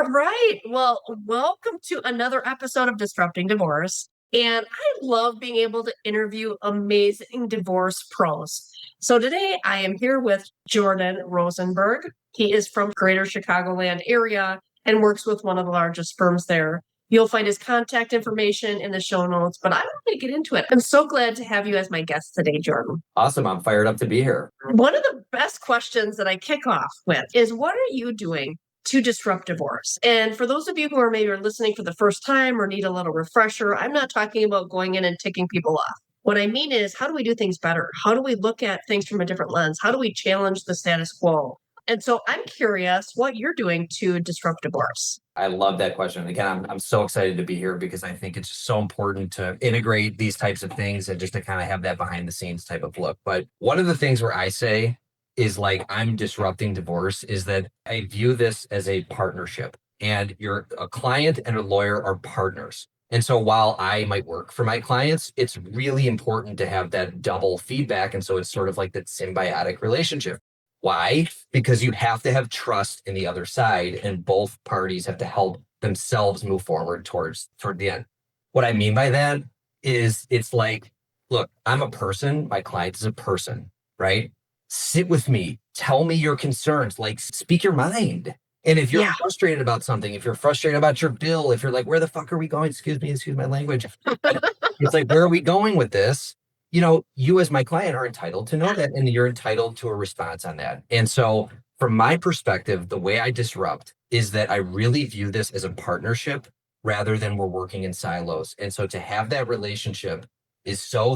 All right. Well, welcome to another episode of Disrupting Divorce. And I love being able to interview amazing divorce pros. So today I am here with Jordan Rosenberg. He is from Greater Chicagoland area and works with one of the largest firms there. You'll find his contact information in the show notes, but I want to get into it. I'm so glad to have you as my guest today, Jordan. Awesome. I'm fired up to be here. One of the best questions that I kick off with is, what are you doing to disrupt divorce? And for those of you who are maybe listening for the first time or need a little refresher, I'm not talking about going in and ticking people off. What I mean is, how do we do things better? How do we look at things from a different lens? How do we challenge the status quo? And so I'm curious what you're doing to disrupt divorce. I love that question. Again, I'm so excited to be here because I think it's so important to integrate these types of things and just to kind of have that behind the scenes type of look. But one of the things where I say is like I'm disrupting divorce is that I view this as a partnership, and you're a client and a lawyer are partners. And so while I might work for my clients, it's really important to have that double feedback. And so it's sort of like that symbiotic relationship. Why? Because you have to have trust in the other side, and both parties have to help themselves move forward toward the end. What I mean by that is it's like, look, I'm a person, my client is a person, right? Sit with me, tell me your concerns, like speak your mind. And if you're frustrated about something, if you're frustrated about your bill, if you're like, where the fuck are we going? Excuse my language. It's like, where are we going with this? You as my client are entitled to know that, and you're entitled to a response on that. And so from my perspective, the way I disrupt is that I really view this as a partnership rather than we're working in silos. And so to have that relationship is so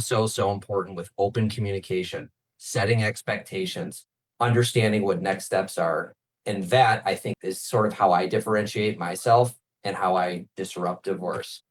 important with open communication, setting expectations, understanding what next steps are. And that, I think, is sort of how I differentiate myself and how I disrupt divorce.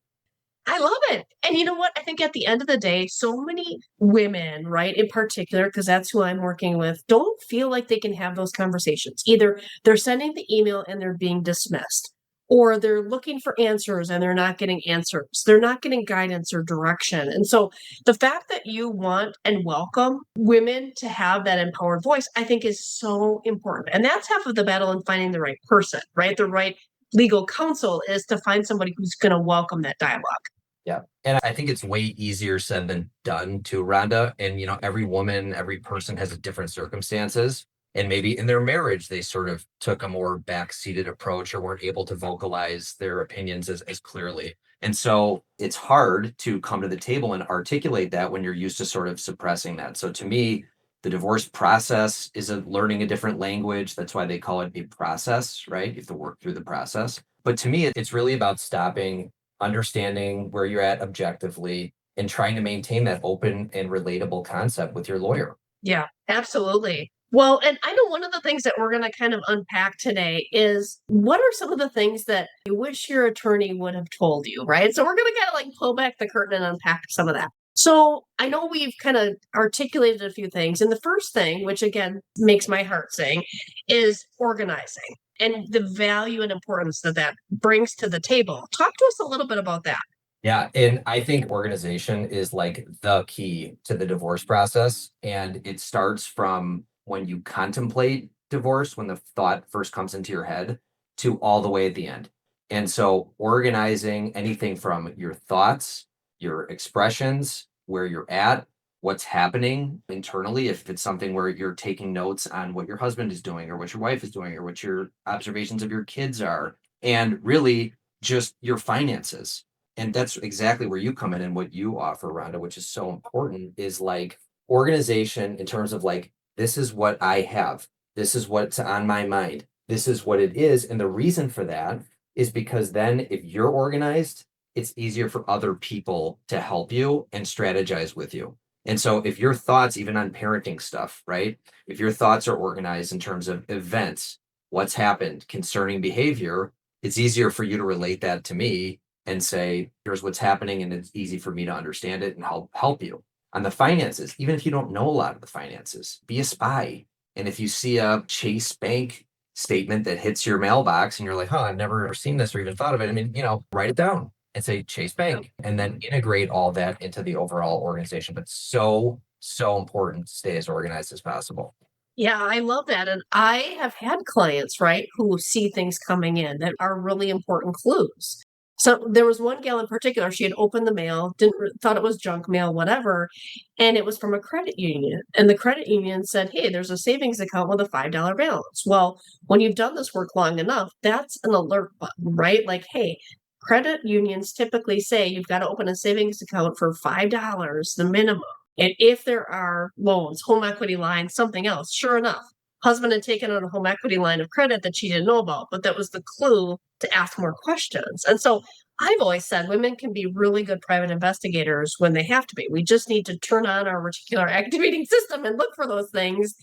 I love it. And you know what? I think at the end of the day, so many women, right, in particular, because that's who I'm working with, don't feel like they can have those conversations. Either they're sending the email and they're being dismissed, or they're looking for answers and they're not getting answers. They're not getting guidance or direction. And so the fact that you want and welcome women to have that empowered voice, I think is so important. And that's half of the battle in finding the right person, right? The right legal counsel is to find somebody who's going to welcome that dialogue. Yeah. And I think it's way easier said than done too, Rhonda. And, every woman, every person has a different circumstances. And maybe in their marriage, they sort of took a more back-seated approach or weren't able to vocalize their opinions as clearly. And so it's hard to come to the table and articulate that when you're used to sort of suppressing that. So to me, the divorce process is learning a different language. That's why they call it a process, right? You have to work through the process. But to me, it's really about stopping, understanding where you're at objectively, and trying to maintain that open and relatable concept with your lawyer. Yeah, absolutely. Well, and I know one of the things that we're going to kind of unpack today is, what are some of the things that you wish your attorney would have told you, right? So we're going to kind of like pull back the curtain and unpack some of that. So I know we've kind of articulated a few things. And the first thing, which again makes my heart sing, is organizing and the value and importance that that brings to the table. Talk to us a little bit about that. Yeah. And I think organization is like the key to the divorce process. And it starts from when you contemplate divorce, when the thought first comes into your head, to all the way at the end. And so organizing anything from your thoughts, your expressions, where you're at, what's happening internally, if it's something where you're taking notes on what your husband is doing or what your wife is doing or what your observations of your kids are, and really just your finances. And that's exactly where you come in and what you offer, Rhonda, which is so important, is like organization in terms of like, this is what I have. This is what's on my mind. This is what it is. And the reason for that is because then if you're organized, it's easier for other people to help you and strategize with you. And so if your thoughts, even on parenting stuff, right? If your thoughts are organized in terms of events, what's happened concerning behavior, it's easier for you to relate that to me and say, here's what's happening, and it's easy for me to understand it and help you. On the finances, even if you don't know a lot of the finances, be a spy. And if you see a Chase Bank statement that hits your mailbox and you're like, I've never seen this or even thought of it. I mean, write it down and say Chase Bank, and then integrate all that into the overall organization. But so important to stay as organized as possible. Yeah, I love that. And I have had clients, right, who see things coming in that are really important clues. So there was one gal in particular, she had opened the mail, thought it was junk mail, whatever, and it was from a credit union. And the credit union said, "Hey, there's a savings account with a $5 balance." Well, when you've done this work long enough, that's an alert button, right? Like, hey, credit unions typically say you've got to open a savings account for $5, the minimum. And if there are loans, home equity lines, something else, sure enough, husband had taken on a home equity line of credit that she didn't know about, but that was the clue to ask more questions. And so I've always said women can be really good private investigators when they have to be. We just need to turn on our reticular activating system and look for those things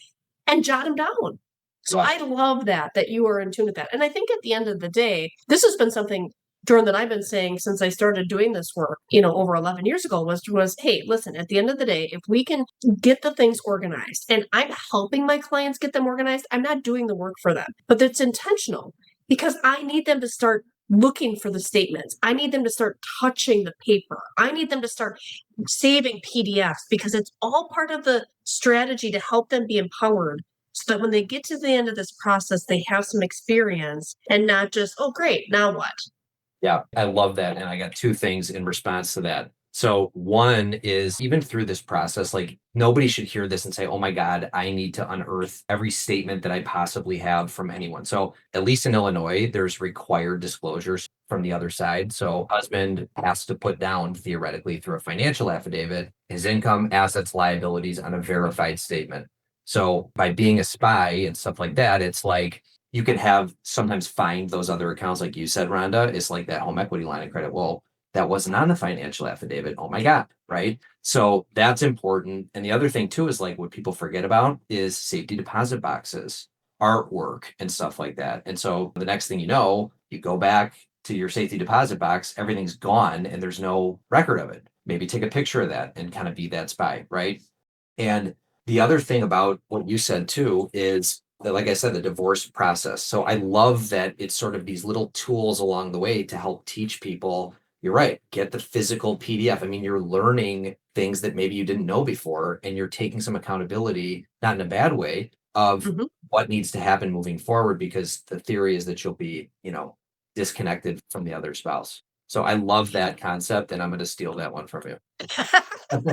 and jot them down. So Yeah. I love that you are in tune with that. And I think at the end of the day, this has been something, Jordan, that I've been saying since I started doing this work, over 11 years ago was, hey, listen, at the end of the day, if we can get the things organized, and I'm helping my clients get them organized, I'm not doing the work for them, but it's intentional because I need them to start looking for the statements. I need them to start touching the paper. I need them to start saving PDFs because it's all part of the strategy to help them be empowered so that when they get to the end of this process, they have some experience and not just, oh, great, now what? Yeah, I love that. And I got two things in response to that. So, one is even through this process, like nobody should hear this and say, oh my God, I need to unearth every statement that I possibly have from anyone. So, at least in Illinois, there's required disclosures from the other side. So, husband has to put down theoretically through a financial affidavit his income, assets, liabilities on a verified statement. So, by being a spy and stuff like that, it's like, you can have sometimes find those other accounts, like you said, Rhonda, is like that home equity line of credit. Well, that wasn't on the financial affidavit. Oh my God. Right. So that's important. And the other thing too is like what people forget about is safety deposit boxes, artwork, and stuff like that. And so the next thing you know, you go back to your safety deposit box, everything's gone and there's no record of it. Maybe take a picture of that and kind of be that spy. Right. And the other thing about what you said too is that, like I said, the divorce process. So I love that it's sort of these little tools along the way to help teach people. You're right, get the physical PDF. I mean, you're learning things that maybe you didn't know before, and you're taking some accountability, not in a bad way, of Mhm. what needs to happen moving forward, because the theory is that you'll be, disconnected from the other spouse. So I love that concept, and I'm going to steal that one from you. I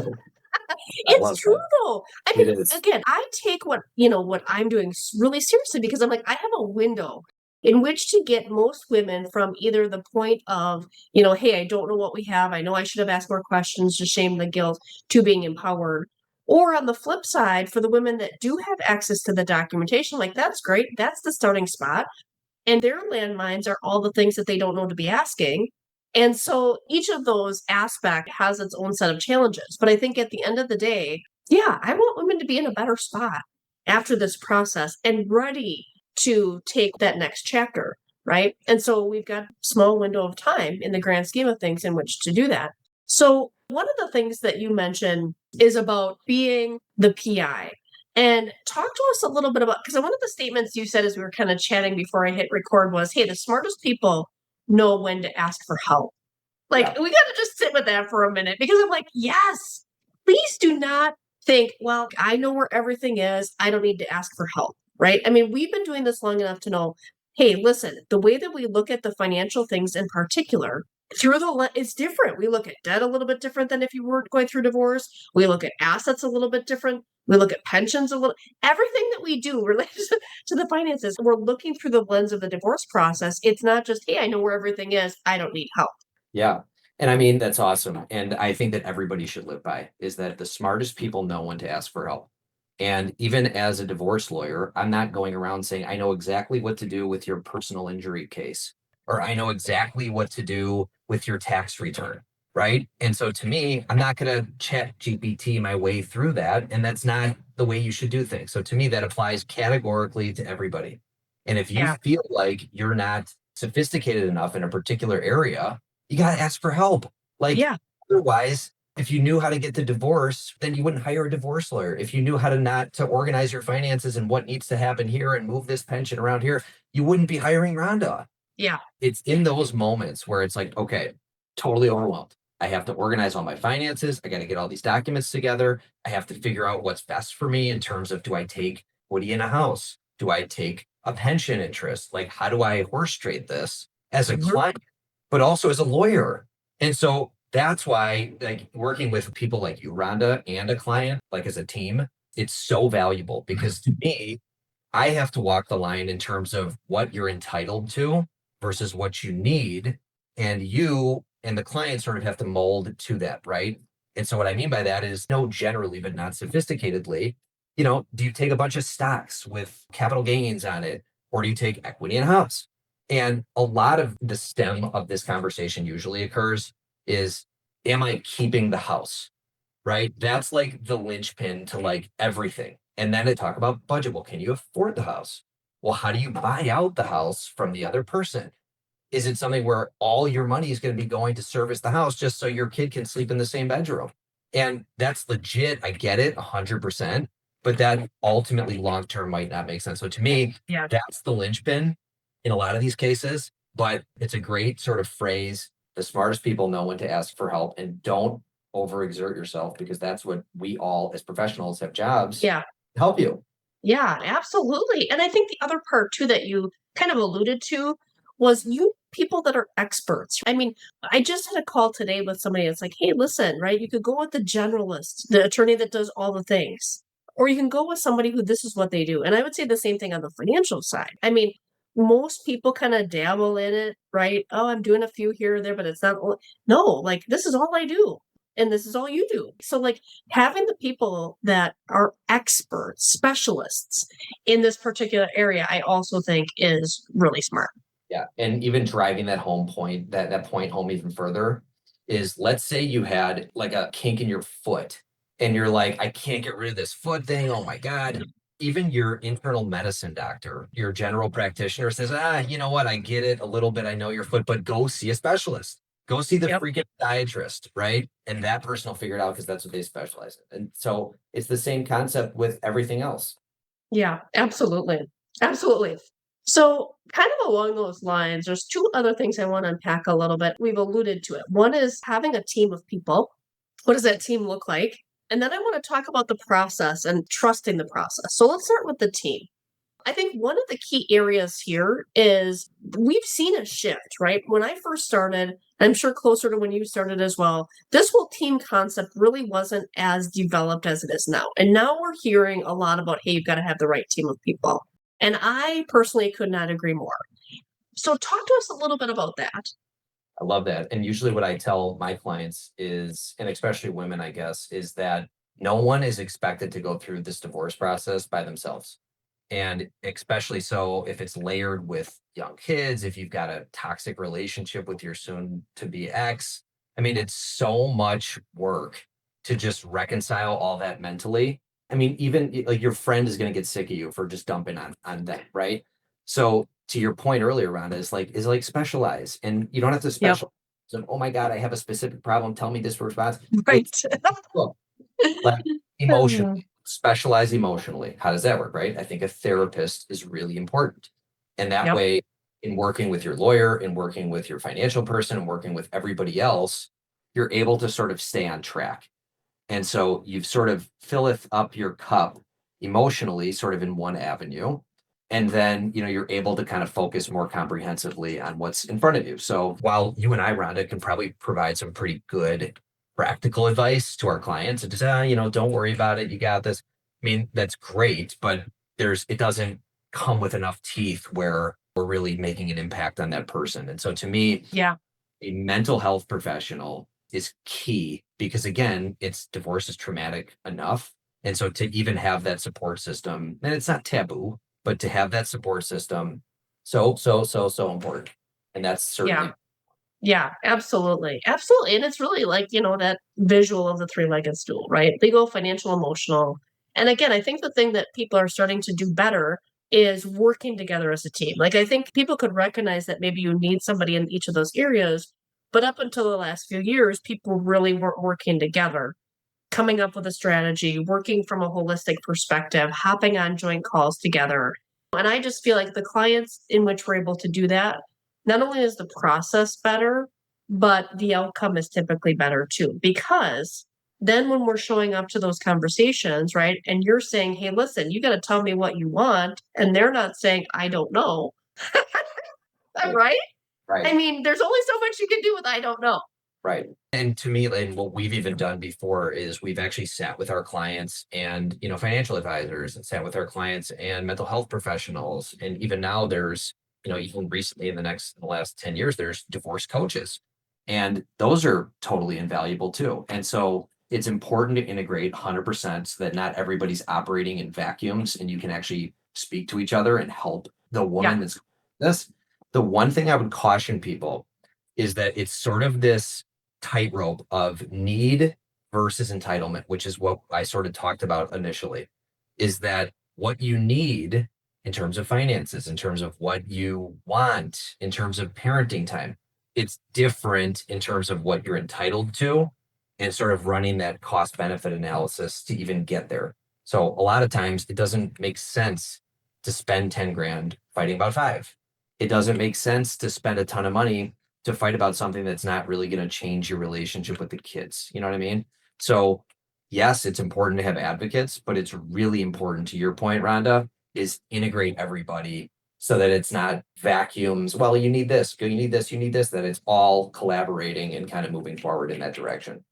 It's love true that. though. I It mean, is. again, I take what I'm doing really seriously because I'm like, I have a window in which to get most women from either the point of, hey, I don't know what we have. I know I should have asked more questions to shame the guilt to being empowered. Or on the flip side, for the women that do have access to the documentation, like that's great. That's the starting spot. And their landmines are all the things that they don't know to be asking. And so each of those aspect has its own set of challenges. But I think at the end of the day, yeah, I want women to be in a better spot after this process and ready to take that next chapter, right? And so we've got a small window of time in the grand scheme of things in which to do that. So one of the things that you mentioned is about being the PI. And talk to us a little bit about, because one of the statements you said as we were kind of chatting before I hit record was, hey, the smartest people know when to ask for help. Like, Yeah. we got to just sit with that for a minute because I'm like, yes, please do not think, well, I know where everything is. I don't need to ask for help, right? I mean, we've been doing this long enough to know, hey, listen, the way that we look at the financial things in particular through is different. We look at debt a little bit different than if you were going through divorce. We look at assets a little bit different. We look at pensions a little, everything that we do related to the finances, we're looking through the lens of the divorce process. It's not just, hey, I know where everything is. I don't need help. Yeah. And I mean, that's awesome. And I think that everybody should live by is that the smartest people know when to ask for help. And even as a divorce lawyer, I'm not going around saying, I know exactly what to do with your personal injury case, or I know exactly what to do with your tax return. Right. And so to me, I'm not going to chat GPT my way through that. And that's not the way you should do things. So to me, that applies categorically to everybody. And if you Yeah. feel like you're not sophisticated enough in a particular area, you got to ask for help. Like, Yeah. otherwise, if you knew how to get the divorce, then you wouldn't hire a divorce lawyer. If you knew how to not to organize your finances and what needs to happen here and move this pension around here, you wouldn't be hiring Rhonda. Yeah. It's in those moments where it's like, okay, totally overwhelmed. I have to organize all my finances. I got to get all these documents together. I have to figure out what's best for me in terms of, do I take equity in a house? Do I take a pension interest? Like, how do I horse trade this as a Mhm. client, but also as a lawyer? And so that's why, like, working with people like you, Rhonda, and a client, like as a team, it's so valuable because to me, I have to walk the line in terms of what you're entitled to versus what you need. And you and the client sort of have to mold to that, right? And so what I mean by that is no, generally, but not sophisticatedly, do you take a bunch of stocks with capital gains on it, or do you take equity in a house? And a lot of the stem of this conversation usually occurs is, am I keeping the house? Right? That's like the linchpin to like everything. And then they talk about budget. Well, can you afford the house? Well, how do you buy out the house from the other person? Is it something where all your money is going to be going to service the house just so your kid can sleep in the same bedroom? And that's legit. I get it 100%, but that ultimately long term might not make sense. So to me, Yeah. that's the linchpin in a lot of these cases, but it's a great sort of phrase. The smartest people know when to ask for help and don't overexert yourself because that's what we all as professionals have jobs Yeah. to help you. Yeah, absolutely. And I think the other part too that you kind of alluded to was you people that are experts. I mean, I just had a call today with somebody that's like, hey, listen, right? You could go with the generalist, the attorney that does all the things, or you can go with somebody who this is what they do. And I would say the same thing on the financial side. I mean, most people kind of dabble in it, right? Oh, I'm doing a few here or there, but it's not, no, like this is all I do. And this is all you do. So, like, having the people that are experts, specialists in this particular area, I also think is really smart. Yeah. And even driving that home point, that point home even further is, let's say you had like a kink in your foot and you're like, I can't get rid of this foot thing. Oh my God. Even your internal medicine doctor, your general practitioner says, you know what? I get it a little bit. I know your foot, but go see a specialist. Go see the Yep. freaking podiatrist, right? And that person will figure it out because that's what they specialize in. And so it's the same concept with everything else. Yeah, absolutely. Absolutely. So, kind of along those lines, there's two other things I want to unpack a little bit. We've alluded to it. One is having a team of people. What does that team look like? And then I want to talk about the process and trusting the process. So, let's start with the team. I think one of the key areas here is we've seen a shift, right? When I first started, I'm sure closer to when you started as well, this whole team concept really wasn't as developed as it is now. And now we're hearing a lot about, hey, you've got to have the right team of people. And I personally could not agree more. So, talk to us a little bit about that. I love that. And usually what I tell my clients is, and especially women, I guess, is that no one is expected to go through this divorce process by themselves. And especially so if it's layered with young kids, if you've got a toxic relationship with your soon to be ex. I mean, it's so much work to just reconcile all that mentally. I mean, even like your friend is going to get sick of you for just dumping on them, right? So to your point earlier, Rhonda, is like specialize, and you don't have to Yep. specialize. So, oh my God, I have a specific problem. Tell me this response. Right. It's look, like emotionally, Um, specialize emotionally. How does that work, right? I think a therapist is really important. And that yep. way, in working with your lawyer, in working with your financial person, and working with everybody else, you're able to sort of stay on track. And so you've sort of filleth up your cup emotionally, sort of in one avenue. And then, you're able to kind of focus more comprehensively on what's in front of you. So while you and I, Rhonda, can probably provide some pretty good practical advice to our clients and just, don't worry about it. You got this. I mean, that's great, but it doesn't come with enough teeth where we're really making an impact on that person. And so to me, Yeah. a mental health professional is key because again, it's divorce is traumatic enough. And so to even have that support system, and it's not taboo, but to have that support system, so important. And that's Yeah. certainly Yeah, absolutely. Absolutely. And it's really like, that visual of the three-legged stool, right? Legal, financial, emotional. And again, I think the thing that people are starting to do better is working together as a team. Like, I think people could recognize that maybe you need somebody in each of those areas. But up until the last few years, people really weren't working together, coming up with a strategy, working from a holistic perspective, hopping on joint calls together. And I just feel like the clients in which we're able to do that, not only is the process better, but the outcome is typically better too, because Then when we're showing up to those conversations, right, and you're saying, hey, listen, you got to tell me what you want, and they're not saying, I don't know, right? I Right. mean, there's only so much you can do with I don't know. Right. And to me, and what we've even done before is we've actually sat with our clients and, financial advisors, and sat with our clients and mental health professionals. And even now there's, even recently in the last 10 years, there's divorce coaches. And those are totally invaluable too. And so it's important to integrate 100% so that not everybody's operating in vacuums and you can actually speak to each other and help the woman Yeah. that's this. The one thing I would caution people is that it's sort of this tightrope of need versus entitlement, which is what I sort of talked about initially, is that what you need in terms of finances, in terms of what you want, in terms of parenting time, it's different in terms of what you're entitled to and sort of running that cost benefit analysis to even get there. So a lot of times it doesn't make sense to spend 10 grand fighting about five. It doesn't make sense to spend a ton of money to fight about something that's not really going to change your relationship with the kids. You know what I mean? So, yes, it's important to have advocates, but it's really important, to your point, Rhonda, is integrate everybody so that it's not vacuums. Well, you need this, you need this, you need this, that it's all collaborating and kind of moving forward in that direction.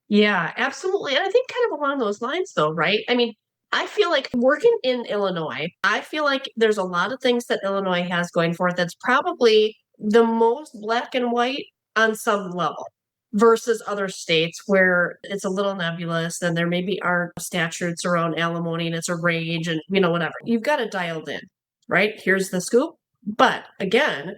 Yeah, absolutely. And I think kind of along those lines, though, right? I mean, I feel like working in Illinois, I feel like there's a lot of things that Illinois has going for it that's probably the most black and white on some level versus other states where it's a little nebulous and there maybe aren't statutes around alimony and it's a range and, whatever. You've got it dialed in, right? Here's the scoop. But again,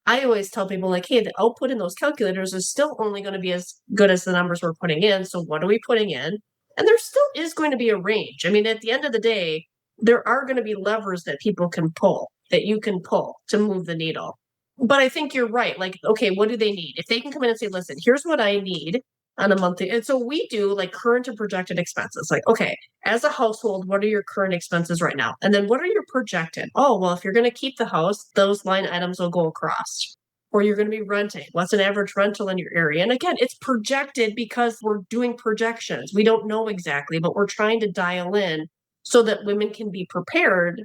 I always tell people like, hey, the output in those calculators is still only going to be as good as the numbers we're putting in. So what are we putting in? And there still is going to be a range. I mean, at the end of the day, there are going to be levers that people can pull, that you can pull to move the needle. But I think you're right. Like, okay, what do they need? If they can come in and say, listen, here's what I need on a monthly. And so we do like current and projected expenses. Like, okay, as a household, what are your current expenses right now? And then what are your projected? Oh, well, if you're going to keep the house, those line items will go across. Or you're going to be renting. What's an average rental in your area? And again, it's projected because we're doing projections. We don't know exactly, but we're trying to dial in so that women can be prepared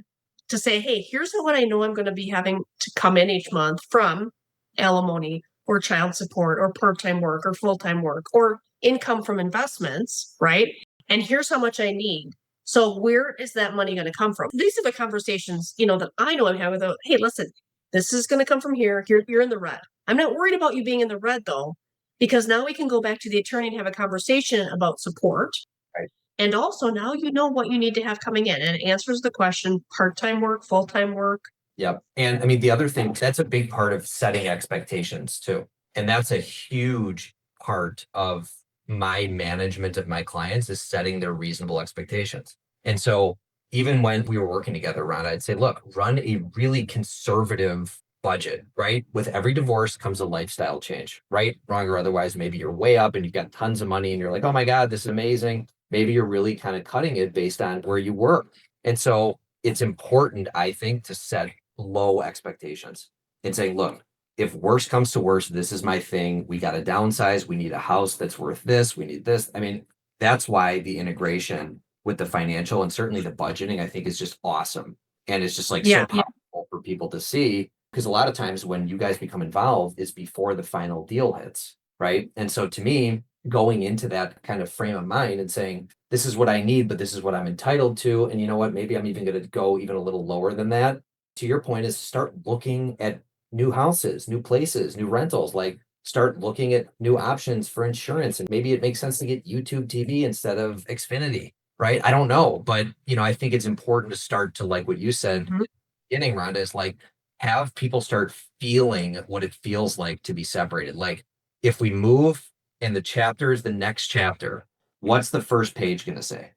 to say, hey, here's what I know I'm going to be having to come in each month from alimony or child support or part-time work or full-time work or income from investments, right? And here's how much I need. So where is that money going to come from? These are the conversations, that I know I'm having with, hey, listen, this is going to come from here. You're in the red. I'm not worried about you being in the red though, because now we can go back to the attorney and have a conversation about support. Right. And also now you know what you need to have coming in and it answers the question, part-time work, full-time work. Yep. And I mean, the other thing, that's a big part of setting expectations too. And that's a huge part of my management of my clients is setting their reasonable expectations. And so even when we were working together, Ron, I'd say, look, run a really conservative budget, right? With every divorce comes a lifestyle change, right? Wrong or otherwise, maybe you're way up and you've got tons of money and you're like, oh my God, this is amazing. Maybe you're really kind of cutting it based on where you were. And so it's important, I think, to set low expectations and saying, look, if worse comes to worse, this is my thing. We got to downsize. We need a house that's worth this. We need this. I mean, that's why the integration with the financial and certainly the budgeting, I think, is just awesome. And it's just like so powerful for people to see because a lot of times when you guys become involved is before the final deal hits. Right. And so to me, going into that kind of frame of mind and saying, this is what I need, but this is what I'm entitled to. And you know what? Maybe I'm even going to go even a little lower than that. To your point, is start looking at new houses, new places, new rentals, like start looking at new options for insurance. And maybe it makes sense to get YouTube TV instead of Xfinity, right? I don't know. But, I think it's important to start to like what you said, in the beginning, Rhonda, is like have people start feeling what it feels like to be separated. Like if we move and the chapter is the next chapter, what's the first page going to say?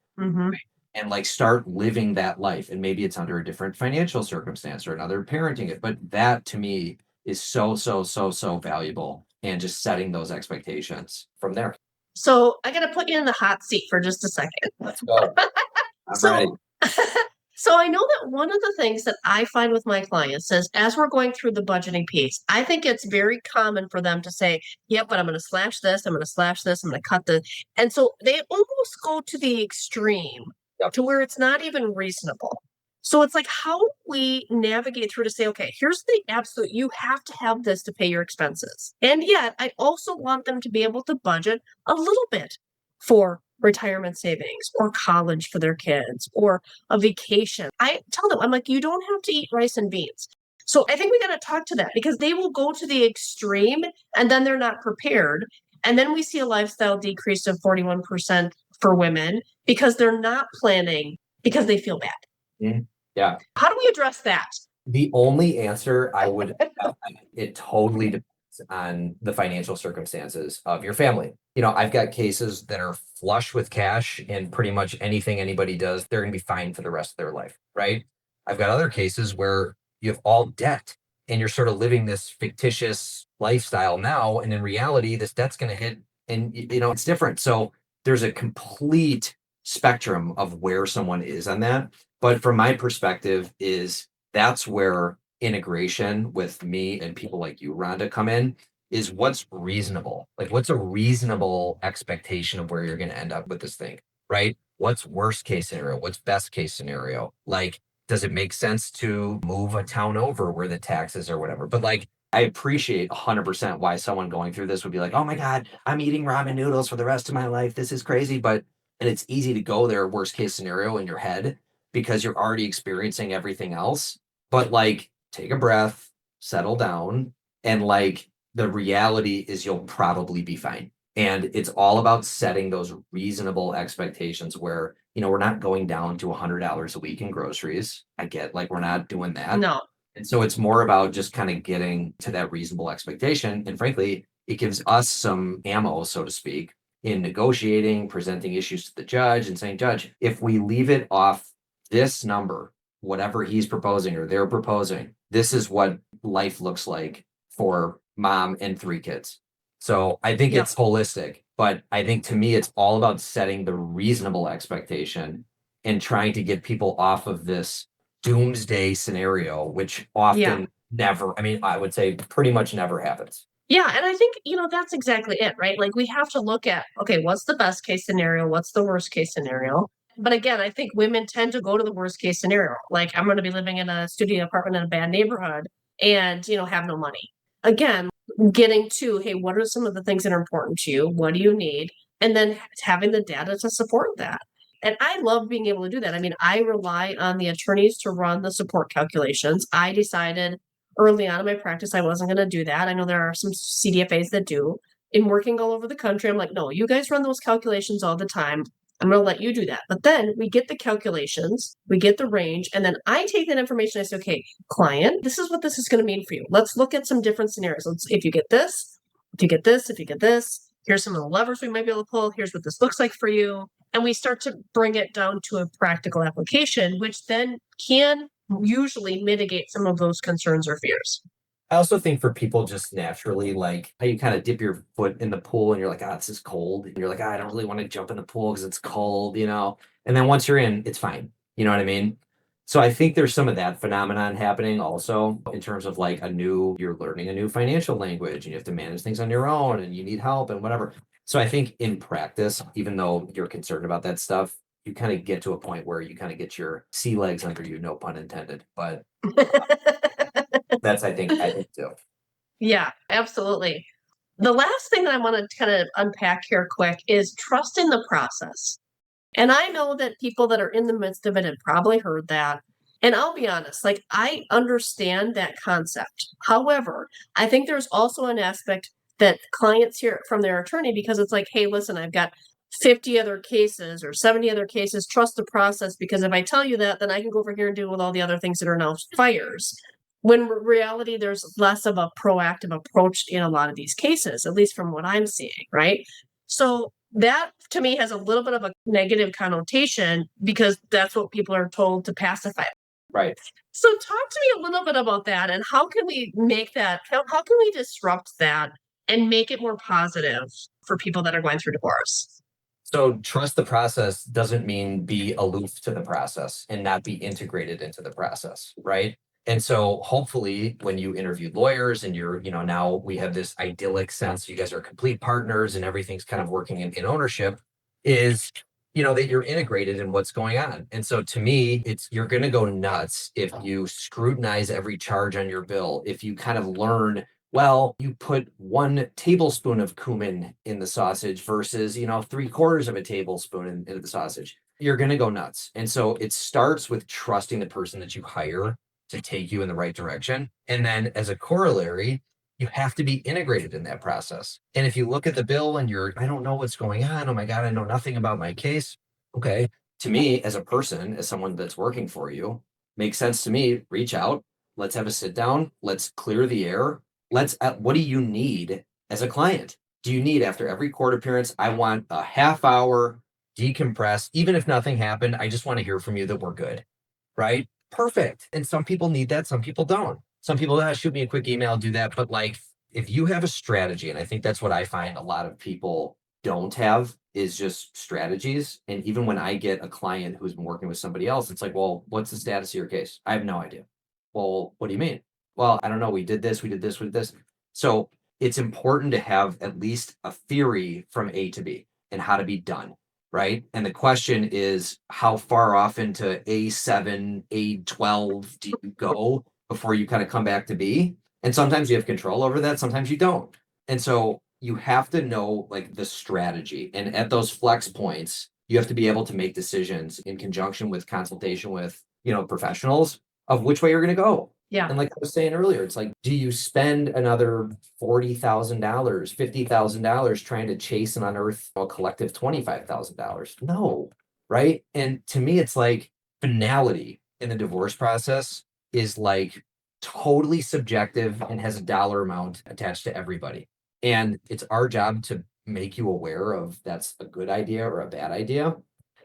And like start living that life. And maybe it's under a different financial circumstance or another parenting it. But that to me is so, so, so, so valuable. And just setting those expectations from there. So I got to put you in the hot seat for just a second. Let's go. So So I know that one of the things that I find with my clients is as we're going through the budgeting piece, I think it's very common for them to say, yep, but I'm going to slash this, I'm going to slash this, I'm going to cut the. And so they almost go to the extreme Yep. to where it's not even reasonable. So it's like, how do we navigate through to say, okay, here's the absolute, you have to have this to pay your expenses. And yet, I also want them to be able to budget a little bit for retirement savings or college for their kids or a vacation. I tell them, I'm like, you don't have to eat rice and beans. So I think we got to talk to that because they will go to the extreme and then they're not prepared. And then we see a lifestyle decrease of 41% for women because they're not planning because they feel bad. Mhm. Yeah. How do we address that? The only answer I would have, it totally depends on the financial circumstances of your family. I've got cases that are flush with cash and pretty much anything anybody does, they're going to be fine for the rest of their life, right? I've got other cases where you have all debt and you're sort of living this fictitious lifestyle now. And in reality, this debt's going to hit and, it's different. So there's a complete spectrum of where someone is on that. But from my perspective is that's where integration with me and people like you, Rhonda, come in is what's reasonable. Like, what's a reasonable expectation of where you're going to end up with this thing, right? What's worst case scenario? What's best case scenario? Like, does it make sense to move a town over where the taxes or whatever? But like, I appreciate 100% why someone going through this would be like, oh my God, I'm eating ramen noodles for the rest of my life. This is crazy. And it's easy to go there, worst case scenario in your head because you're already experiencing everything else. But like, take a breath, settle down, and like the reality is you'll probably be fine. And it's all about setting those reasonable expectations where, we're not going down to $100 a week in groceries. I get like we're not doing that. No. And so it's more about just kind of getting to that reasonable expectation. And frankly, it gives us some ammo, so to speak, in negotiating, presenting issues to the judge and saying, Judge, if we leave it off this number, whatever he's proposing or they're proposing, this is what life looks like for mom and 3 kids. So I think Yep. it's holistic, but I think to me, it's all about setting the reasonable expectation and trying to get people off of this doomsday scenario, which Yeah. often never, I mean, I would say pretty much never happens. Yeah, and I think, that's exactly it, right? Like we have to look at, okay, what's the best case scenario? What's the worst case scenario? But again, I think women tend to go to the worst case scenario. Like I'm going to be living in a studio apartment in a bad neighborhood and, have no money. Again, getting to, hey, what are some of the things that are important to you? What do you need? And then having the data to support that. And I love being able to do that. I mean, I rely on the attorneys to run the support calculations. I decided early on in my practice, I wasn't going to do that. I know there are some CDFAs that do. In working all over the country, I'm like, no, you guys run those calculations all the time. I'm going to let you do that. But then we get the calculations, we get the range, and then I take that information. I say, okay, client, this is what this is going to mean for you. Let's look at some different scenarios. If you get this, if you get this, if you get this, here's some of the levers we might be able to pull. Here's what this looks like for you. And we start to bring it down to a practical application, which then can usually mitigate some of those concerns or fears. I also think for people just naturally, like how you kind of dip your foot in the pool and you're like, this is cold. And you're like, I don't really want to jump in the pool because it's cold. And then once you're in, it's fine. You know what I mean? So I think there's some of that phenomenon happening also in terms of like you're learning a new financial language and you have to manage things on your own and you need help and whatever. So I think in practice, even though you're concerned about that stuff, you kind of get to a point where you kind of get your sea legs under you, no pun intended. But that's, I think too. Yeah, absolutely. The last thing that I want to kind of unpack here quick is trust in the process. And I know that people that are in the midst of it have probably heard that. And I'll be honest, like I understand that concept. However, I think there's also an aspect that clients hear it from their attorney because it's like, hey, listen, I've got 50 other cases or 70 other cases. Trust the process because if I tell you that, then I can go over here and deal with all the other things that are now fires. When reality, there's less of a proactive approach in a lot of these cases, at least from what I'm seeing, right? So that to me has a little bit of a negative connotation because that's what people are told to pacify. Right. So talk to me a little bit about that and how can we make that, how can we disrupt that and make it more positive for people that are going through divorce? So trust the process doesn't mean be aloof to the process and not be integrated into the process, right? And so hopefully when you interviewed lawyers and you're, now we have this idyllic sense, you guys are complete partners and everything's kind of working in ownership, is that you're integrated in what's going on. And so to me, it's you're gonna go nuts if you scrutinize every charge on your bill, if you kind of learn, well, you put 1 tablespoon of cumin in the sausage versus, 3/4 of a tablespoon into the sausage. You're going to go nuts. And so it starts with trusting the person that you hire to take you in the right direction. And then as a corollary, you have to be integrated in that process. And if you look at the bill and I don't know what's going on. Oh my God, I know nothing about my case. Okay. To me, as a person, as someone that's working for you, makes sense to me. Reach out. Let's have a sit down. Let's clear the air. What do you need as a client? Do you need after every court appearance? I want a half hour decompress. Even if nothing happened, I just want to hear from you that we're good, right? Perfect. And some people need that, some people don't. Some people shoot me a quick email, do that. But like, if you have a strategy, and I think that's what I find a lot of people don't have is just strategies. And even when I get a client who's been working with somebody else, it's like, well, what's the status of your case? I have no idea. Well, what do you mean? Well, I don't know. We did this, we did this, we did this. So it's important to have at least a theory from A to B and how to be done, right? And the question is, how far off into A7, A12 do you go before you kind of come back to B? And sometimes you have control over that, sometimes you don't. And so you have to know like the strategy. And at those flex points, you have to be able to make decisions in conjunction with consultation with, professionals of which way you're going to go. Yeah. And like I was saying earlier, it's like, do you spend another $40,000, $50,000 trying to chase and unearth a collective $25,000? No, right? And to me, it's like finality in the divorce process is like totally subjective and has a dollar amount attached to everybody. And it's our job to make you aware of that's a good idea or a bad idea.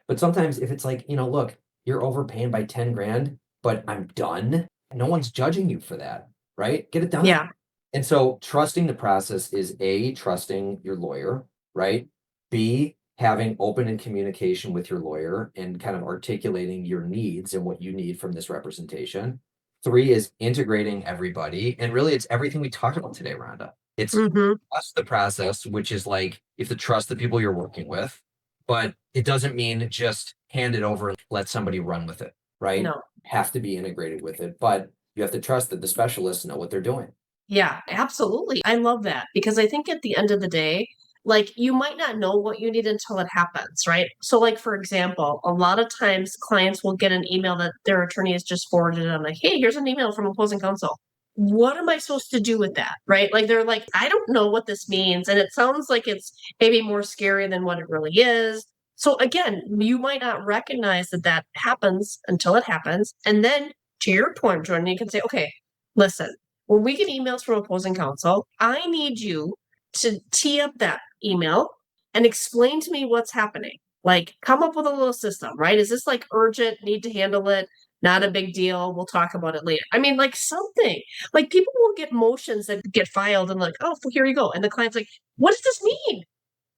But sometimes if it's like, look, you're overpaying by 10 grand, but I'm done. No one's judging you for that, right? Get it done. Yeah. And so trusting the process is A, trusting your lawyer, right? B, having open and communication with your lawyer and kind of articulating your needs and what you need from this representation. 3 is integrating everybody. And really, it's everything we talked about today, Rhonda. It's trust the process, which is like you have to trust the people you're working with, but it doesn't mean just hand it over and let somebody run with it, right? No. Have to be integrated with it, but you have to trust that the specialists know what they're doing. Yeah, absolutely. I love that because I think at the end of the day, like you might not know what you need until it happens, right? So, like, for example, a lot of times clients will get an email that their attorney has just forwarded. I'm like, hey, here's an email from opposing counsel. What am I supposed to do with that? Right? Like, they're like, I don't know what this means. And it sounds like it's maybe more scary than what it really is. So, again, you might not recognize that that happens until it happens. And then to your point, Jordan, you can say, okay, listen, when we get emails from opposing counsel, I need you to tee up that email and explain to me what's happening. Like, come up with a little system, right? Is this like urgent, need to handle it? Not a big deal. We'll talk about it later. I mean, like something. Like people will get motions that get filed and like, oh, here you go. And the client's like, what does this mean?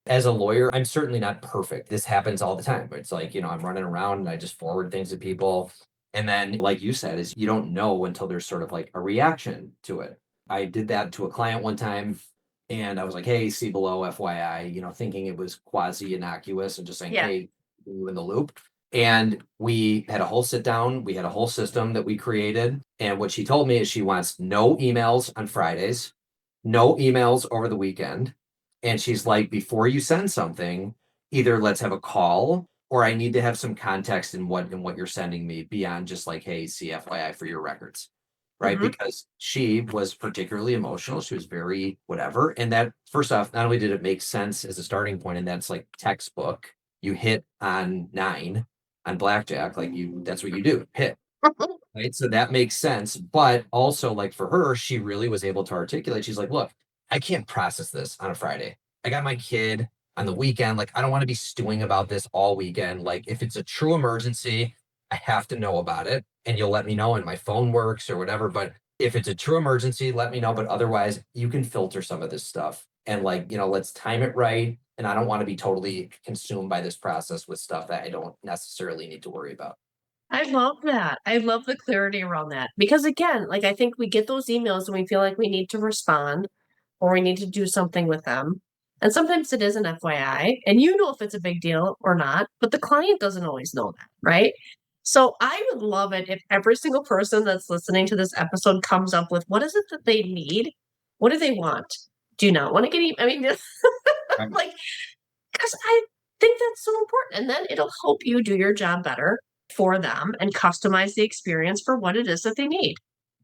As a lawyer, I'm certainly not perfect. This happens all the time. It's like, I'm running around and I just forward things to people. And then, like you said, is you don't know until there's sort of like a reaction to it. I did that to a client one time and I was like, hey, see below, FYI, thinking it was quasi innocuous and just saying, Yeah. hey, you in the loop. And we had a whole sit down. We had a whole system that we created. And what she told me is she wants no emails on Fridays, no emails over the weekend. And she's like, before you send something, either let's have a call or I need to have some context in what you're sending me beyond just like, hey, CFYI for your records. Right. Mhm. Because she was particularly emotional. She was very whatever. And that first off, not only did it make sense as a starting point, and that's like textbook, you hit on 9 on blackjack, like that's what you do, hit. Right. So that makes sense. But also, like for her, she really was able to articulate. She's like, look, I can't process this on a Friday. I got my kid on the weekend. Like, I don't want to be stewing about this all weekend. Like, if it's a true emergency, I have to know about it. And you'll let me know, and my phone works or whatever. But if it's a true emergency, let me know. But otherwise, you can filter some of this stuff. and like, let's time it right. And I don't want to be totally consumed by this process with stuff that I don't necessarily need to worry about. I love that. I love the clarity around that because again, like I think we get those emails and we feel like we need to respond or we need to do something with them. And sometimes it is an FYI, and you know if it's a big deal or not, but the client doesn't always know that, right? So I would love it if every single person that's listening to this episode comes up with what is it that they need? What do they want? Do you not want to get, I mean, Right. like, because I think that's so important. And then it'll help you do your job better for them and customize the experience for what it is that they need.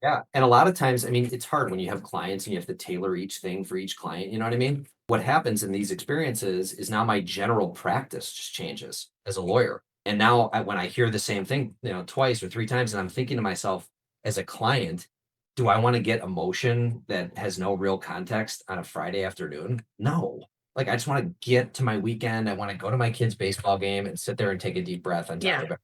Yeah. And a lot of times, I mean, it's hard when you have clients and you have to tailor each thing for each client. You know what I mean? What happens in these experiences is now my general practice just changes as a lawyer. And now when I hear the same thing, twice or three times, and I'm thinking to myself as a client, do I want to get emotion that has no real context on a Friday afternoon? No. Like, I just want to get to my weekend. I want to go to my kid's baseball game and sit there and take a deep breath on top Yeah. of it.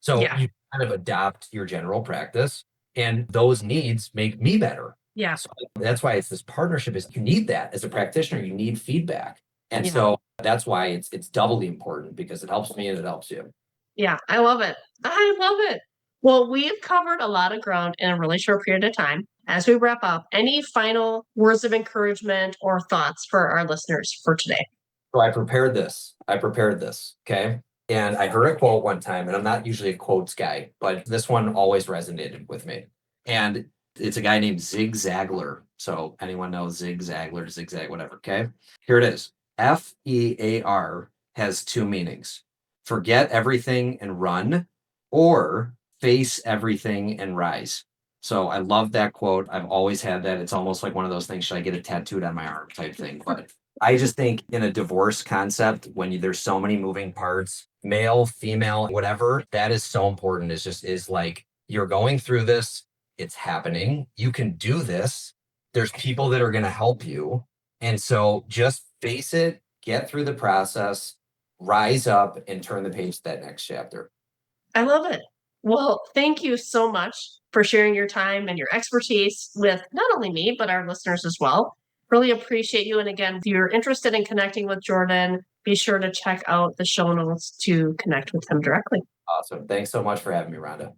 So Yeah. you kind of adopt your general practice, and those needs make me better. Yeah. So that's why it's this partnership is you need that as a practitioner, you need feedback. And Yeah. so that's why it's doubly important because it helps me and it helps you. Yeah. I love it. I love it. Well, we've covered a lot of ground in a really short period of time. As we wrap up, any final words of encouragement or thoughts for our listeners for today? So I prepared this. I prepared this. Okay. And I heard a quote one time, and I'm not usually a quotes guy, but this one always resonated with me. And it's a guy named Zig Zaglar. So anyone knows Zig Zaglar, Zigzag, whatever. Okay. Here it is. FEAR has two meanings: forget everything and run, or face everything and rise. So I love that quote. I've always had that. It's almost like one of those things, should I get it tattooed on my arm type thing? But I just think in a divorce concept, when there's so many moving parts, male, female, whatever, that is so important. Is like you're going through this, it's happening. You can do this. There's people that are going to help you. And so just face it, get through the process, rise up, and turn the page to that next chapter. I love it. Well, thank you so much for sharing your time and your expertise with not only me, but our listeners as well. Really appreciate you. And again, if you're interested in connecting with Jordan, be sure to check out the show notes to connect with him directly. Awesome. Thanks so much for having me, Rhonda.